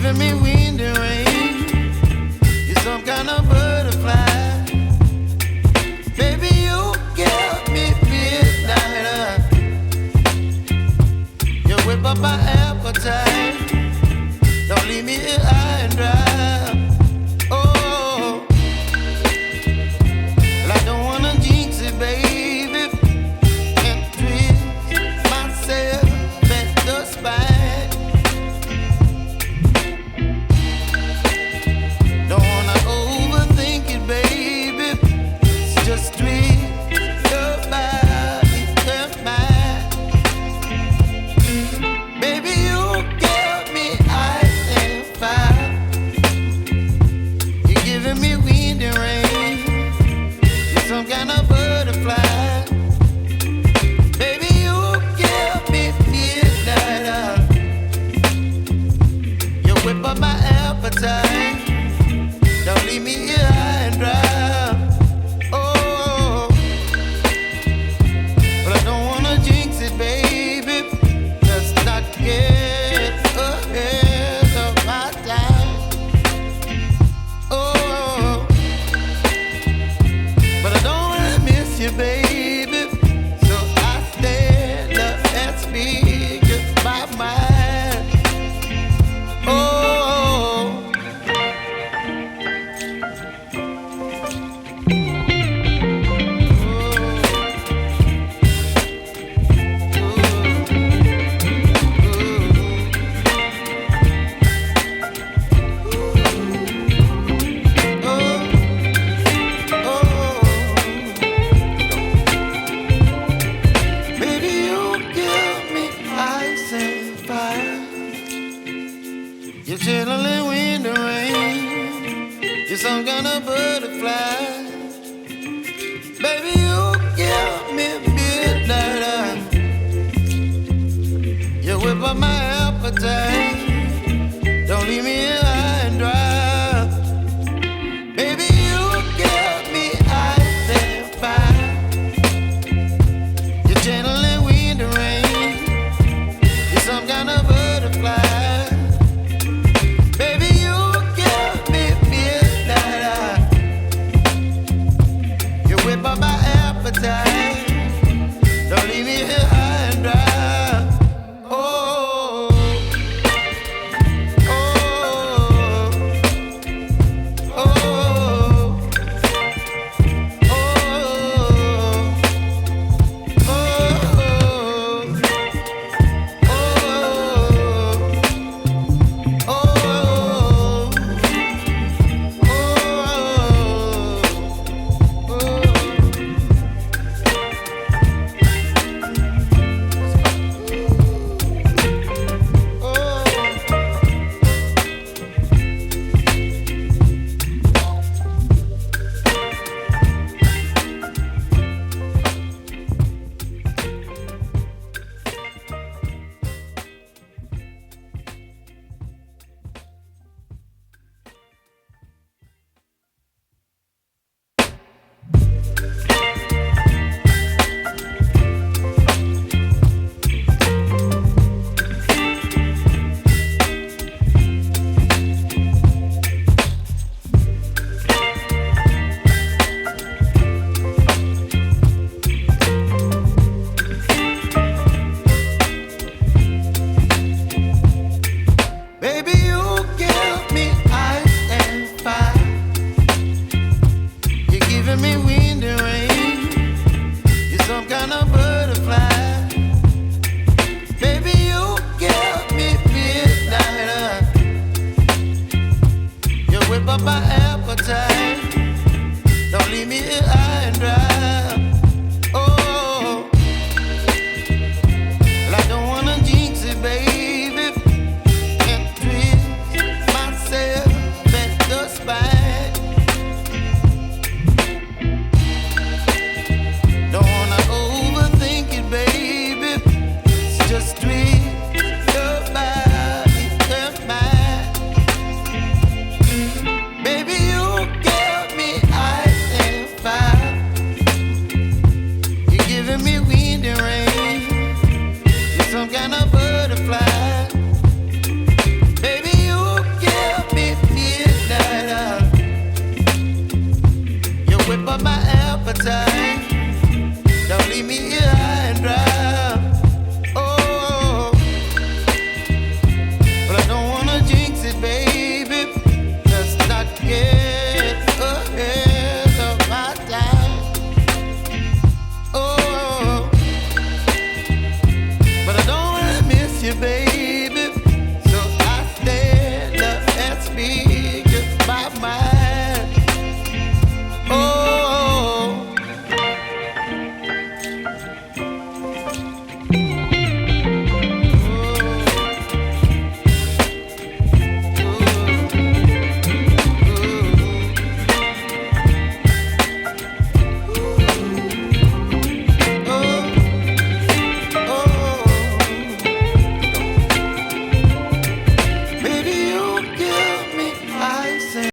giving me wind and rain. You're some kind of butterfly. Baby, you give me midnight. You whip up my appetite. Don't leave me here high and dry. Oh, well, I don't wanna jinx it, baby, and twist myself at the spine. Don't wanna overthink it, baby. It's just twist your body and mine. Baby, you give me ice and fire. You're giving me wind and rain. You're some kind of butterfly. Baby, you give me midnight. You whip up my appetite. Don't leave me here high and dry. Oh, but I don't wanna jinx it, baby. Let's not get ahead of my time. Oh, but I don't wanna miss you, baby. So I stand up and speak my mind. Oh. Baby, you give me ice and fire. You're chilling wind and rain. You're some kind of butterfly. Baby, you give me midnight. You whip up my appetite.